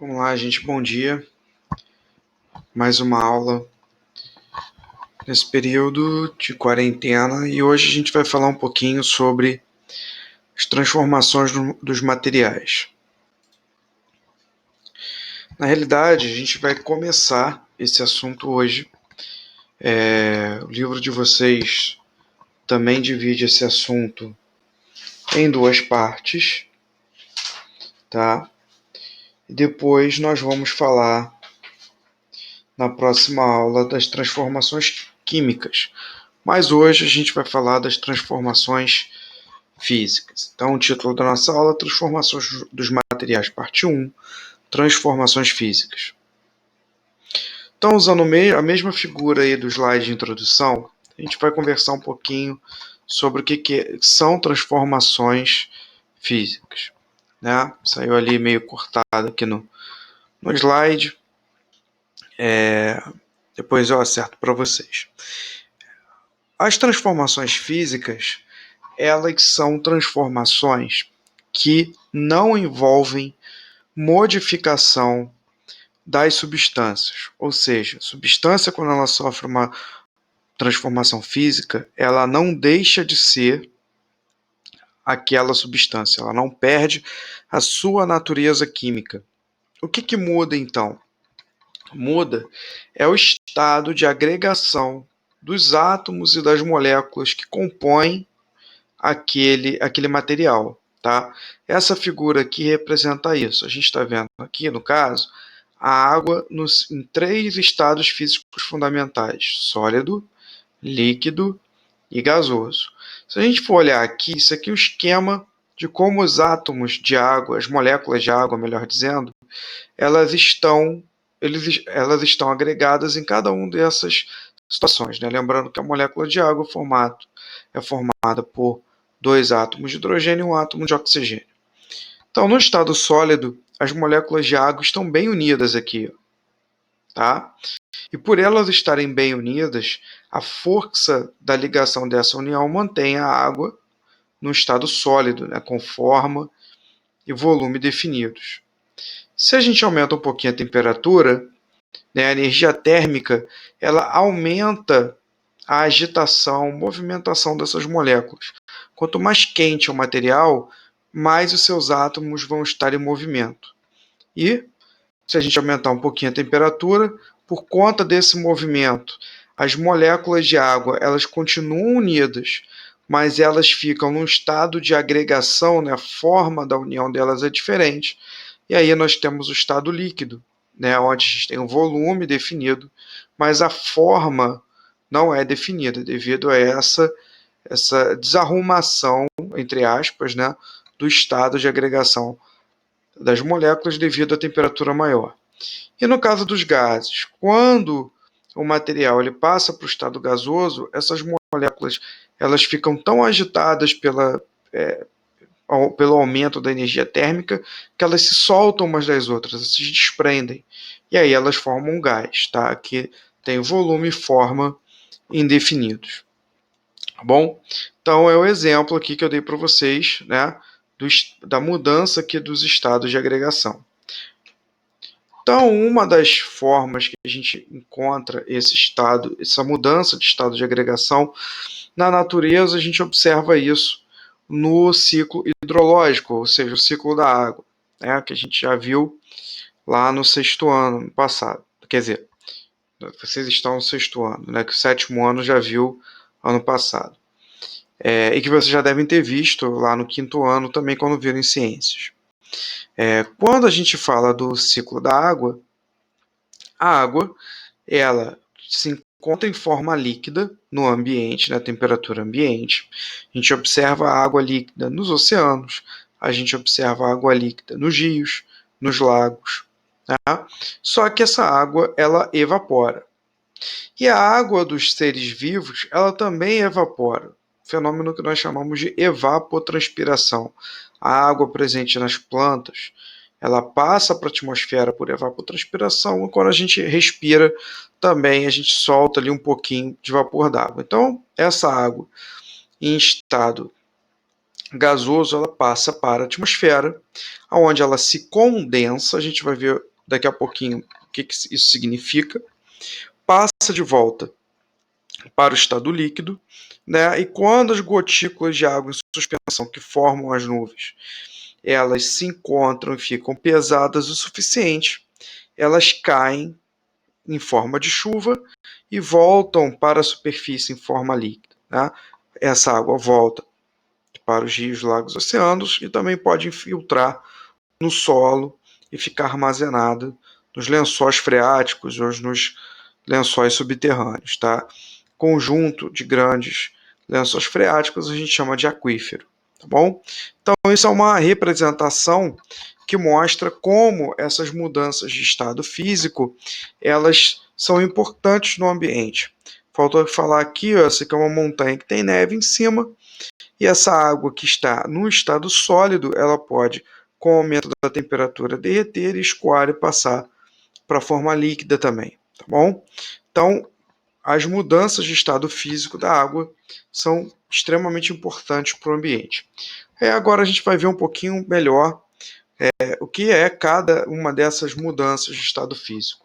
Vamos lá, gente, bom dia. Mais uma aula nesse período de quarentena e hoje a gente vai falar um pouquinho sobre as transformações dos materiais. Na realidade, a gente vai começar esse assunto hoje. O livro de vocês também divide esse assunto em duas partes, tá? E depois nós vamos falar na próxima aula das transformações químicas. Mas hoje a gente vai falar das transformações físicas. Então, o título da nossa aula é Transformações dos Materiais, parte 1, Transformações Físicas. Então, usando a mesma figura aí do slide de introdução, a gente vai conversar um pouquinho sobre o que são transformações físicas. Né? Saiu ali meio cortado aqui no slide. Depois eu acerto para vocês. As transformações físicas, elas são transformações que não envolvem modificação das substâncias. Ou seja, a substância, quando ela sofre uma transformação física, ela não deixa de ser aquela substância, ela não perde a sua natureza química. O que muda então? Muda é o estado de agregação dos átomos e das moléculas que compõem aquele material. Tá? Essa figura aqui representa isso. A gente está vendo aqui, no caso, a água em 3 estados físicos fundamentais: sólido, líquido e gasoso. Se a gente for olhar aqui, isso aqui é o esquema de como os átomos de água, as moléculas de água, melhor dizendo, elas estão agregadas em cada uma dessas situações. Né? Lembrando que a molécula de água é formada por 2 átomos de hidrogênio e 1 átomo de oxigênio. Então, no estado sólido, as moléculas de água estão bem unidas aqui. Tá? E por elas estarem bem unidas, a força da ligação dessa união mantém a água no estado sólido, né, com forma e volume definidos. Se a gente aumenta um pouquinho a temperatura, né, a energia térmica, ela aumenta a agitação, movimentação dessas moléculas. Quanto mais quente é o material, mais os seus átomos vão estar em movimento. E se a gente aumentar um pouquinho a temperatura, por conta desse movimento, as moléculas de água elas continuam unidas, mas elas ficam num estado de agregação, né? A forma da união delas é diferente. E aí nós temos o estado líquido, né? Onde a gente tem um volume definido, mas a forma não é definida devido a essa desarrumação, entre aspas, né? Do estado de agregação das moléculas devido à temperatura maior. E no caso dos gases, quando o material ele passa para o estado gasoso, essas moléculas elas ficam tão agitadas pelo aumento da energia térmica que elas se soltam umas das outras, se desprendem. E aí elas formam um gás, tá? Que tem volume e forma indefinidos. Tá bom? Então é o exemplo aqui que eu dei para vocês, né? Da mudança aqui dos estados de agregação. Então, uma das formas que a gente encontra essa mudança de estado de agregação, na natureza a gente observa isso no ciclo hidrológico, ou seja, o ciclo da água, né, que a gente já viu lá no 6º ano, no passado. Quer dizer, vocês estão no 6º ano, né, que o 7º ano já viu ano passado. E que vocês já devem ter visto lá no 5º ano também, quando viram em ciências. Quando a gente fala do ciclo da água, a água ela se encontra em forma líquida no ambiente, na temperatura ambiente. A gente observa a água líquida nos oceanos, a gente observa a água líquida nos rios, nos lagos. Tá? Só que essa água ela evapora. E a água dos seres vivos ela também evapora. Fenômeno que nós chamamos de evapotranspiração. A água presente nas plantas ela passa para a atmosfera por evapotranspiração e quando a gente respira também a gente solta ali um pouquinho de vapor d'água. Então, essa água em estado gasoso, ela passa para a atmosfera, onde ela se condensa, a gente vai ver daqui a pouquinho o que isso significa, passa de volta para o estado líquido, né? E quando as gotículas de água em suspensão que formam as nuvens, elas se encontram e ficam pesadas o suficiente, elas caem em forma de chuva e voltam para a superfície em forma líquida, né? Essa água volta para os rios, lagos, oceanos e também pode infiltrar no solo e ficar armazenada nos lençóis freáticos ou nos lençóis subterrâneos, tá? Conjunto de grandes lençóis freáticos a gente chama de aquífero, tá bom? Então isso é uma representação que mostra como essas mudanças de estado físico elas são importantes no ambiente. Faltou falar aqui, ó, essa aqui é uma montanha que tem neve em cima, e essa água que está no estado sólido, ela pode, com o aumento da temperatura, derreter e escoar e passar para a forma líquida também, tá bom? Então, as mudanças de estado físico da água são extremamente importantes para o ambiente. Agora a gente vai ver um pouquinho melhor o que é cada uma dessas mudanças de estado físico,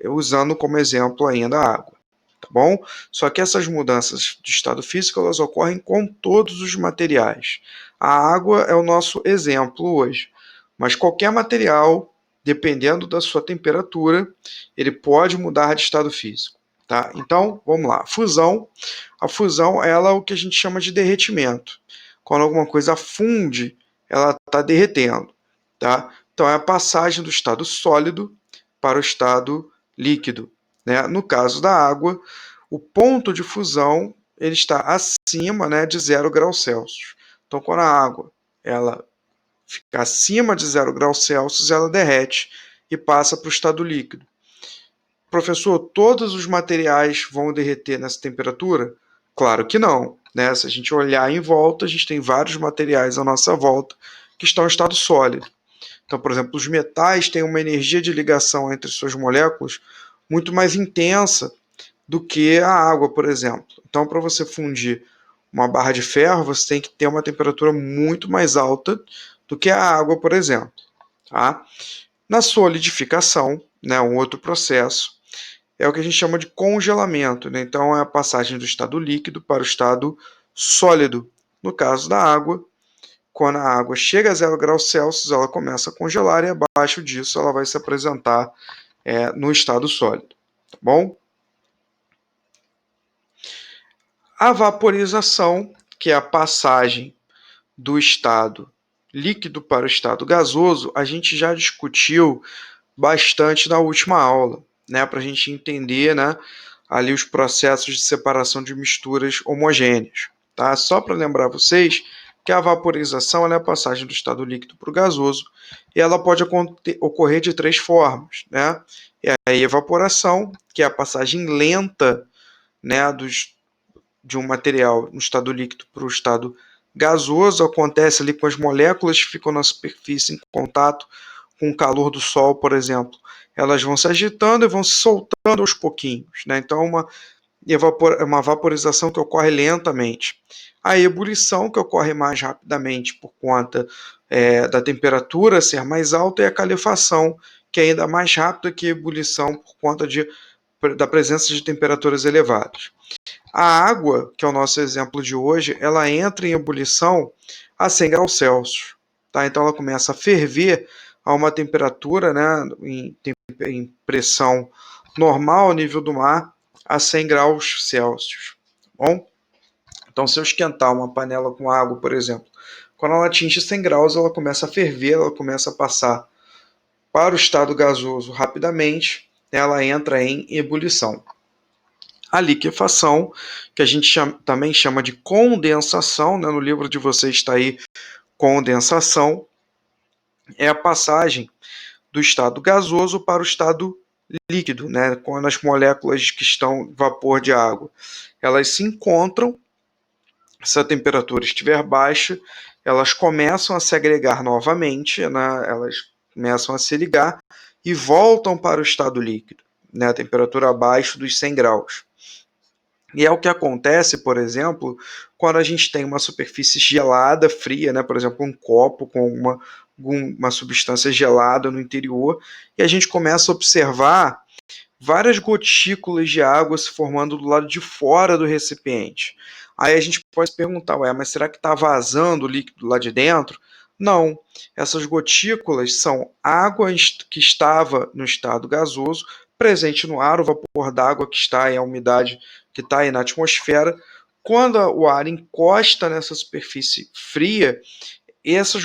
usando como exemplo ainda a água. Tá bom? Só que essas mudanças de estado físico elas ocorrem com todos os materiais. A água é o nosso exemplo hoje, mas qualquer material, dependendo da sua temperatura, ele pode mudar de estado físico. Tá? Então, vamos lá. A fusão ela é o que a gente chama de derretimento. Quando alguma coisa funde, ela está derretendo. Tá? Então, é a passagem do estado sólido para o estado líquido. Né? No caso da água, o ponto de fusão ele está acima, né, de 0 graus Celsius. Então, quando a água ela fica acima de 0 graus Celsius, ela derrete e passa para o estado líquido. Professor, todos os materiais vão derreter nessa temperatura? Claro que não. Né? Se a gente olhar em volta, a gente tem vários materiais à nossa volta que estão em estado sólido. Então, por exemplo, os metais têm uma energia de ligação entre suas moléculas muito mais intensa do que a água, por exemplo. Então, para você fundir uma barra de ferro, você tem que ter uma temperatura muito mais alta do que a água, por exemplo. Tá? Na solidificação, né, um outro processo, é o que a gente chama de congelamento. Né? Então, é a passagem do estado líquido para o estado sólido. No caso da água, quando a água chega a 0 graus Celsius, ela começa a congelar e abaixo disso ela vai se apresentar no estado sólido. Tá bom? A vaporização, que é a passagem do estado líquido para o estado gasoso, a gente já discutiu bastante na última aula, né, para a gente entender, né, ali os processos de separação de misturas homogêneas. Tá? Só para lembrar vocês que a vaporização é a passagem do estado líquido para o gasoso e ela pode ocorrer de três formas. Né? É a evaporação, que é a passagem lenta, né, de um material no estado líquido para o estado gasoso, acontece ali com as moléculas que ficam na superfície em contato com o calor do sol, por exemplo. Elas vão se agitando e vão se soltando aos pouquinhos. Né? Então, uma vaporização que ocorre lentamente. A ebulição, que ocorre mais rapidamente por conta da temperatura ser mais alta, e a calefação, que é ainda mais rápida que a ebulição por conta da presença de temperaturas elevadas. A água, que é o nosso exemplo de hoje, ela entra em ebulição a 100 graus Celsius. Tá? Então ela começa a ferver a uma temperatura, né, em pressão normal ao nível do mar, a 100 graus Celsius. Tá bom? Então, se eu esquentar uma panela com água, por exemplo, quando ela atinge 100 graus, ela começa a ferver, ela começa a passar para o estado gasoso rapidamente, ela entra em ebulição. A liquefação, que a gente também chama de condensação, né? No livro de vocês está aí condensação, é a passagem do estado gasoso para o estado líquido, né? Quando as moléculas que estão em vapor de água, elas se encontram, se a temperatura estiver baixa, elas começam a se agregar novamente, né? Elas começam a se ligar e voltam para o estado líquido, né? A temperatura abaixo dos 100 graus. E é o que acontece, por exemplo, quando a gente tem uma superfície gelada, fria, né, por exemplo, um copo com uma substância gelada no interior, e a gente começa a observar várias gotículas de água se formando do lado de fora do recipiente. Aí a gente pode se perguntar, ué, mas será que está vazando o líquido lá de dentro? Não, essas gotículas são água que estava no estado gasoso, presente no ar, o vapor d'água que está aí, a umidade que está aí na atmosfera. Quando o ar encosta nessa superfície fria, essas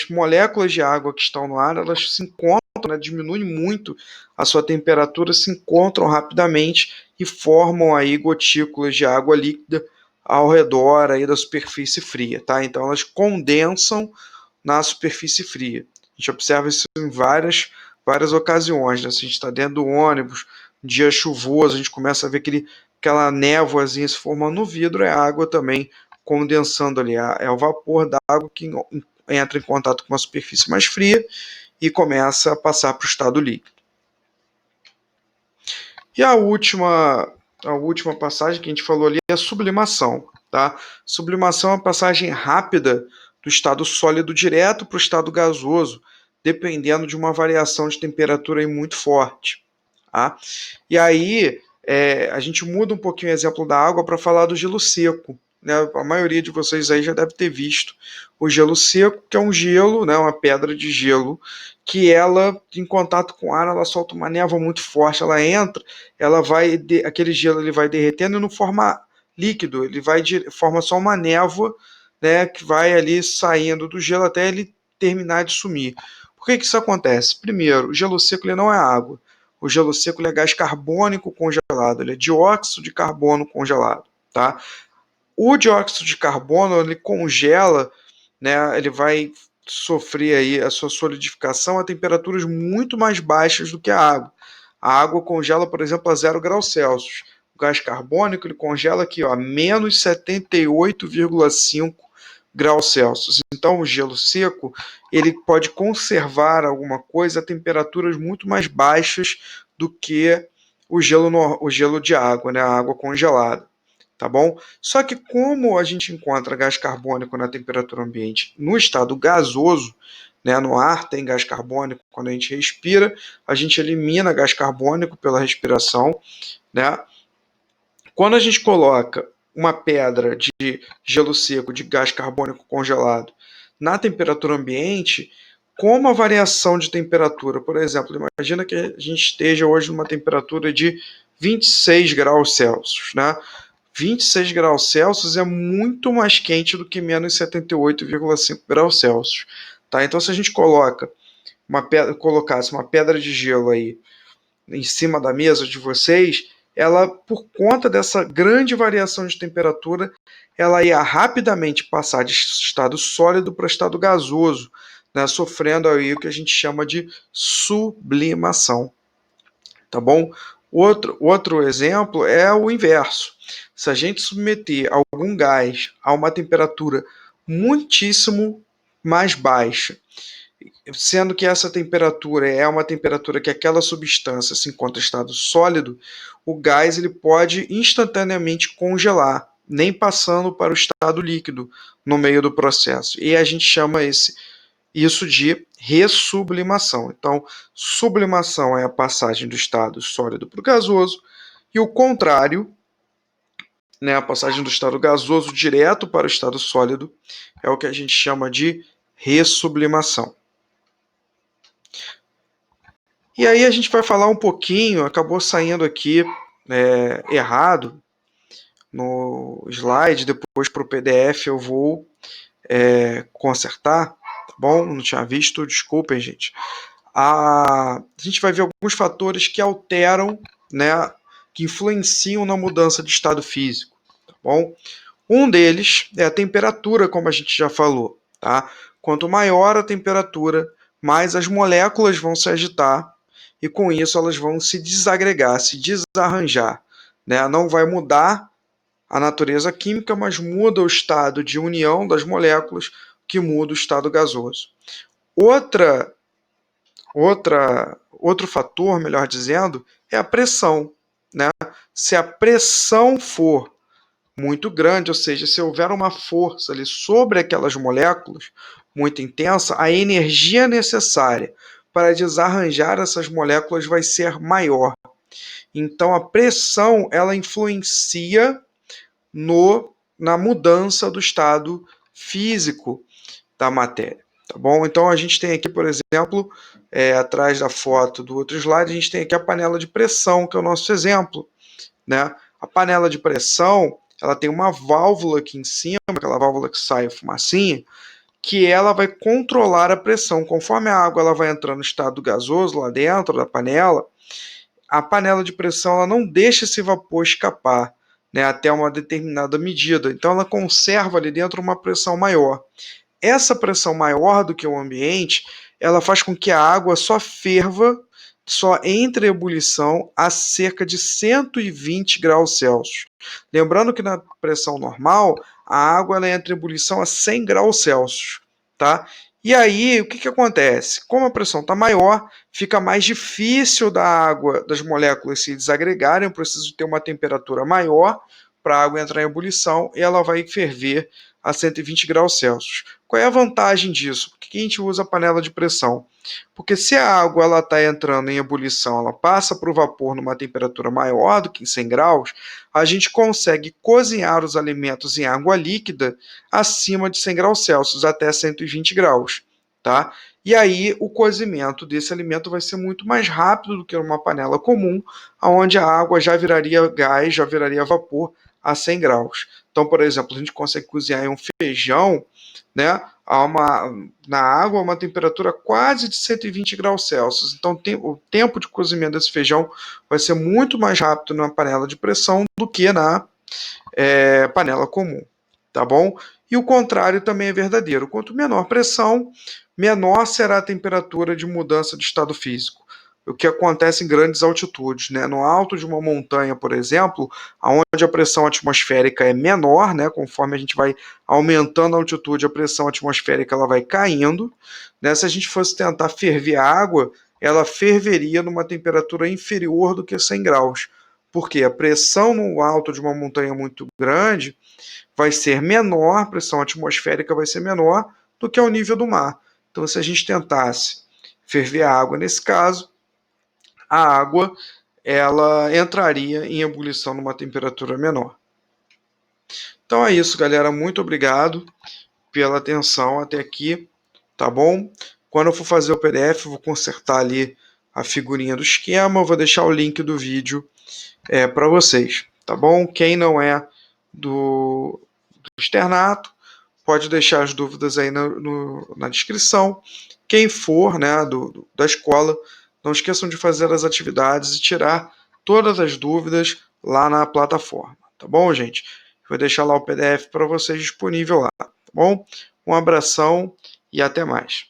moléculas de água que estão no ar, elas se encontram, né, diminuem muito a sua temperatura, se encontram rapidamente e formam aí gotículas de água líquida ao redor aí da superfície fria, tá? Então elas condensam na superfície fria. A gente observa isso em várias ocasiões, né? Se a gente está dentro do ônibus, um dia chuvoso, a gente começa a ver aquela névoazinha se formando no vidro, é água também condensando ali. É o vapor da água que entra em contato com uma superfície mais fria e começa a passar para o estado líquido. E a última passagem que a gente falou ali é a sublimação. Tá? Sublimação é uma passagem rápida do estado sólido direto para o estado gasoso, dependendo de uma variação de temperatura aí muito forte. Tá? E aí a gente muda um pouquinho o exemplo da água para falar do gelo seco. Né? A maioria de vocês aí já deve ter visto o gelo seco, que é um gelo, né, uma pedra de gelo, que ela, em contato com o ar, ela solta uma névoa muito forte, ela entra, aquele gelo ele vai derretendo e não forma líquido, ele forma só uma névoa, né, que vai ali saindo do gelo até ele terminar de sumir. Por que isso acontece? Primeiro, o gelo seco ele não é água. O gelo seco ele é gás carbônico congelado, ele é dióxido de carbono congelado, tá? O dióxido de carbono ele congela, né? Ele vai sofrer aí a sua solidificação a temperaturas muito mais baixas do que a água. A água congela, por exemplo, a 0 graus Celsius. O gás carbônico ele congela aqui, ó, a menos 78,5 graus Celsius. Então, o gelo seco ele pode conservar alguma coisa a temperaturas muito mais baixas do que o gelo de água, né? A água congelada. Tá bom? Só que como a gente encontra gás carbônico na temperatura ambiente no estado gasoso, né, no ar tem gás carbônico, quando a gente respira, a gente elimina gás carbônico pela respiração, né? Quando a gente coloca uma pedra de gelo seco, de gás carbônico congelado, na temperatura ambiente, como a variação de temperatura, por exemplo, imagina que a gente esteja hoje numa temperatura de 26 graus Celsius, né? 26 graus Celsius é muito mais quente do que menos 78,5 graus Celsius. Tá? Então, se a gente colocasse uma pedra de gelo aí em cima da mesa de vocês, ela, por conta dessa grande variação de temperatura, ela ia rapidamente passar de estado sólido para estado gasoso, né, sofrendo aí o que a gente chama de sublimação. Tá bom? Outro exemplo é o inverso. Se a gente submeter algum gás a uma temperatura muitíssimo mais baixa, sendo que essa temperatura é uma temperatura que aquela substância se encontra em estado sólido, o gás ele pode instantaneamente congelar, nem passando para o estado líquido no meio do processo. E a gente chama isso de ressublimação. Então, sublimação é a passagem do estado sólido para o gasoso, e o contrário, né, a passagem do estado gasoso direto para o estado sólido, é o que a gente chama de ressublimação. E aí a gente vai falar um pouquinho, acabou saindo aqui errado no slide, depois para o PDF eu vou consertar, tá bom? Não tinha visto, desculpem, gente. A gente vai ver alguns fatores que alteram, né, que influenciam na mudança de estado físico, tá bom? Um deles é a temperatura, como a gente já falou, tá? Quanto maior a temperatura, mais as moléculas vão se agitar e com isso elas vão se desagregar, se desarranjar, né? Não vai mudar a natureza química, mas muda o estado de união das moléculas, que muda o estado gasoso. Outro fator, melhor dizendo, é a pressão, né? Se a pressão for muito grande, ou seja, se houver uma força ali sobre aquelas moléculas muito intensa, a energia necessária para desarranjar essas moléculas vai ser maior. Então a pressão ela influencia na mudança do estado físico da matéria, tá bom? Então a gente tem aqui, por exemplo, atrás da foto do outro slide, a gente tem aqui a panela de pressão, que é o nosso exemplo, né? A panela de pressão, ela tem uma válvula aqui em cima, aquela válvula que sai a fumacinha, que ela vai controlar a pressão. Conforme a água ela vai entrando no estado gasoso lá dentro da panela, a panela de pressão ela não deixa esse vapor escapar, né, até uma determinada medida. Então ela conserva ali dentro uma pressão maior. Essa pressão maior do que o ambiente, ela faz com que a água só ferva, só entre em ebulição a cerca de 120 graus Celsius. Lembrando que na pressão normal, a água ela entra em ebulição a 100 graus Celsius, tá? E aí, o que acontece? Como a pressão está maior, fica mais difícil da água, das moléculas se desagregarem, eu preciso ter uma temperatura maior para a água entrar em ebulição e ela vai ferver a 120 graus Celsius. Qual é a vantagem disso? Por que a gente usa a panela de pressão? Porque se a água está entrando em ebulição, ela passa para o vapor numa temperatura maior do que em 100 graus, a gente consegue cozinhar os alimentos em água líquida acima de 100 graus Celsius, até 120 graus. Tá? E aí o cozimento desse alimento vai ser muito mais rápido do que uma panela comum, onde a água já viraria gás, já viraria vapor a 100 graus. Então, por exemplo, a gente consegue cozinhar um feijão, né, na água a uma temperatura quase de 120 graus Celsius. Então, o tempo de cozimento desse feijão vai ser muito mais rápido na panela de pressão do que na panela comum, tá bom? E o contrário também é verdadeiro. Quanto menor pressão, menor será a temperatura de mudança de estado físico. O que acontece em grandes altitudes, né? No alto de uma montanha, por exemplo, onde a pressão atmosférica é menor, né? Conforme a gente vai aumentando a altitude, a pressão atmosférica ela vai caindo, né? Se a gente fosse tentar ferver a água, ela ferveria numa temperatura inferior do que 100 graus. Porque a pressão no alto de uma montanha muito grande vai ser menor, a pressão atmosférica vai ser menor do que ao nível do mar. Então, se a gente tentasse ferver a água nesse caso, a água ela entraria em ebulição numa temperatura menor. Então é isso, galera. Muito obrigado pela atenção até aqui, tá bom? Quando eu for fazer o PDF, eu vou consertar ali a figurinha do esquema, eu vou deixar o link do vídeo para vocês, tá bom? Quem não é do externato, pode deixar as dúvidas aí na descrição. Quem for, né, da escola, não esqueçam de fazer as atividades e tirar todas as dúvidas lá na plataforma, tá bom, gente? Vou deixar lá o PDF para vocês disponível lá, tá bom? Um abração e até mais.